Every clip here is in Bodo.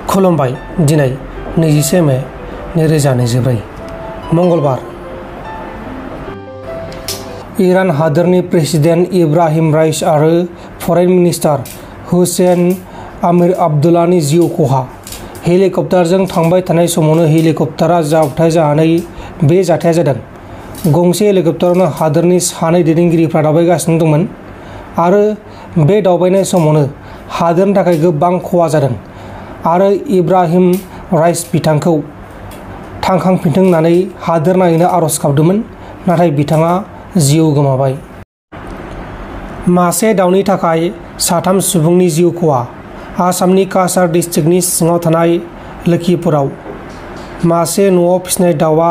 खुलुमबाय। दिनै 21 मे 2024 मंगलबार। इरान हादोरनि प्रेसिडेन्ट इब्राहिम राइस आरो फरेन मिनिस्टार हुसैन आमिर आब्दुल्लानि जिउ खहा। हेलिकप्टारजों थांबाय थानाय समावनो हेलिकप्टारा जाब्रबथाय जानानै बे जाथाया जादों। गंसे हेलिकप्टारावनो हादोरनि सानै दैदेनगिरिफ्रा दावबायगासिनो दंमोन आरो बे दावबायनाय समावनो हादोरनि थाखाय गोबां खहा जादों आरो इब्राहिम राइस बिथांखौ थांखांफिनथों होननानै हादोर नाङैनो आर'ज गाबदोंमोन, नाथाय बिथाङा जिउ गोमाबाय। मासे दाउनि थाखाय 3 सुबुंनि जिउ खहा। आसामनि काछार डिस्ट्रिक्टनि सिङाव थानाय लोखिपुराव मासे न'आव फिसिनाय दाउआ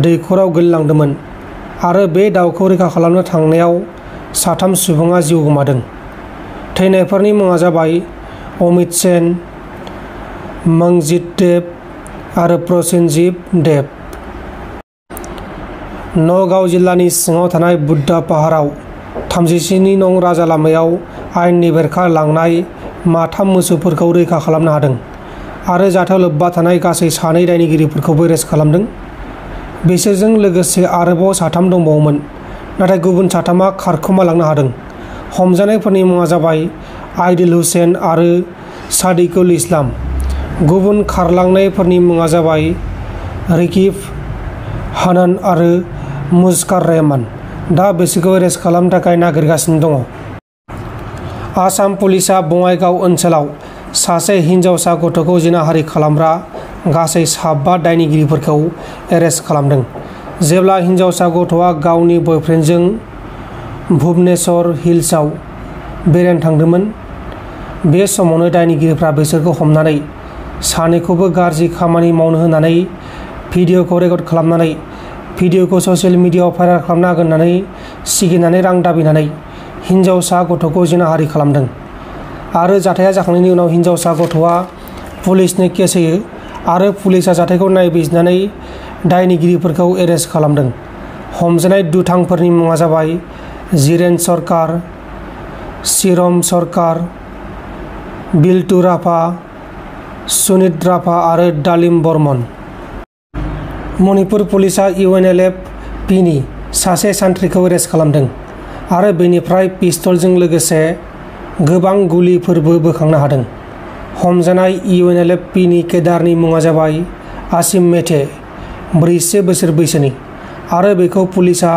दैखराव गोलैलांदोंमोन आरो बे दाउखौ रैखा खालामनो थांनायाव 3 सुबुङा जिउ गोमादों। थैनायफोरनि मुङा जाबाय अमित सेन, मंजित देब आरो प्रसेनजीत देब। नगाव जिल्लानि सिङाव थानाय बुद्धा पाहाराव 37 नं राजा लामायाव आयेननि बेरेखा लांनाय 3 मोसौफोरखौ रैखा खालामनो हादों आरो जाथायाव लोब्बा थानाय गासै 2 दायनिगिरिफोरखौबो एरेस्ट खालामदों। बिसोरजों लोगोसे आरोबाव 3 दंबावोमोन, नाथाय गुबुन 3आ खारखोमालांनो हादों। हमजानायफोरनि मुङा जाबाय आइदिल हुसैन आरो सादिकुल इस्लाम। गुबुन खारलांनायफोरनि मुङा जाबाय रिकिब हानान आरो मुजकार रहमान। दा बिसोरखौ एरेस्ट खालामनो थाखाय नागिरगासिनो दङ। आसाम पुलिसआ बङाइगाव ओनसोलाव सासे हिनजावसा गथ'खौ जिनाहारि खालामग्रा गासै 5 दायनिगिरिफोरखौ एरेस्ट खालामदों। जेब्ला हिनजावसा गथ'आ गावनि बयफ्रेन्डजों भुबनेश्वर हिल्सआव बेरायनो थांदोंमोन, बे समावनो दायनिगिरिफ्रा बिसोरखौ हमनानै सानैखौबो गाज्रि खामानि मावनो होनानै भिडिअ'खौ रेकर्ड खालामनानै भिडिअ'खौ ससियेल मिडियाआव भाइरेल खालामनो हागोन होननानै सिगिनानै रां दाबिनानै हिनजावसा गथ'खौ जिनाहारि खालामदों आरो जाथाया जाखांनायनि उनाव हिनजावसा गथ'आ पुलिसनो केस होयो आरो पुलिसआ जाथायखौ नायबिजिरनानै दायनिगिरिफोरखौ एरेस्ट खालामदों। हमजानाय दुथांफोरनि मुङा जाबाय जिरेन सरकार, शिरम सरकार, बिल्टु राभा, सुनित राभा आरो दालिम बर्मन। मणिपुर पुलिसआ UNLF-P नि सासे सान्थ्रिखौ एरेस्ट खालामदों आरो बेनिफ्राय पिस्तलजों लोगोसे गोबां गुलिफोरबो बोखांनो हादों। हमजानाय UNLF-P नि केडारनि मुङा जाबाय आसिम मेथे, 44 बोसोर बैसोनि, आरो बेखौ पुलिसआ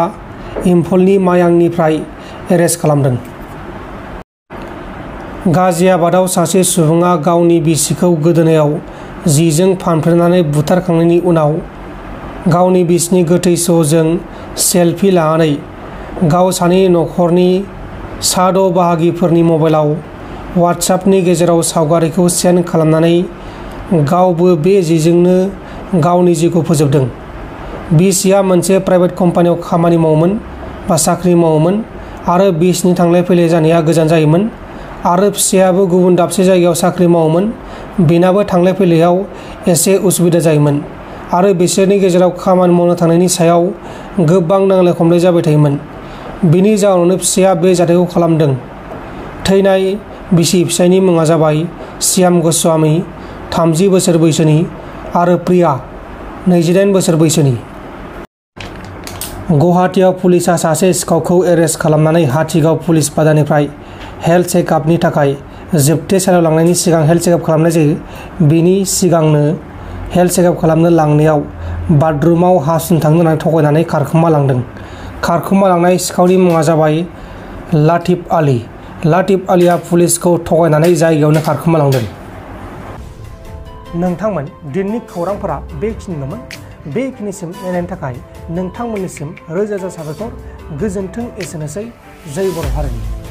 इम्फलनि मायांनिफ्राय एरेस्ट खालामदों। गाजियाबादआव सासे सुबुङा गावनि बिसिखौ गोदोनायाव जिजों फानफ्रेनानै बुथारखांनायनि उनाव गावनि बिसिनि गोथै सहजों सेलफि लानानै गावसानि नखरनि 6 बाहागिफोरनि मबाइलाव वाट्सएपनि गेजेराव सावगारिखौ सेन्ड खालामनानै गावबो बे जिजोंनो गावनि जिउखौ फोजोबदों। बिसिया मोनसे प्राइभेट कम्पानियाव खामानि मावोमोन बा साख्रि मावोमोन आरो बिसिनि थांलाय फैलाय जानाया गोजान जायोमोन आरो फिसायाबो गुबुन दाबसे जायगायाव साख्रि मावोमोन। बेनाबो थांलाय फैलायाव एसे उसुबिदा जायोमोन आरो बिसोरनि गेजेराव खामानि मावनो थांनायनि सायाव गोबां नांलाय खमलाय जाबाय थायोमोन। बिनि जाउनावनो फिसाया बे जाथायखौ खालामदों। थैनाय बिसि फिसायनि मुङा जाबाय श्याम गस्वामी, 30 बोसोर बैसोनि आरो प्रिया, 28 बोसोर बैसोनि। गुवाहाटीआव पुलिसआ सासे सिखावखौ एरेस्ट खालामनानै हाथिगाव पुलिस बाजारनिफ्राय हेल्थ चेकआपनि थाखाय जोबथेसालियाव लांनायनि सिगां हेल्थ चेकआप खालामनाय जायो। बेनि सिगांनो हेल्थ चेकआप खालामनो लांनायाव बाथरुमाव हासुनो थांनो होननानै थगायनानै खारखोमा लांदों। खारखोमा लांनाय सिखावनि मुङा जाबाय लातिफ आली। लातिफ आलीआ पुलिसखौ थगायनानै जायगायावनो खारखोमा लांदों। नोंथांमोन दिनैनि खौरांफोरा बेखिनिल'मोन। बेखिनिसिम नायनायनि थाखाय नोंथांमोननिसिम रोजा रोजा साबायखर। गोजोन्थों। एसेनोसै। जय बर' हारिनि।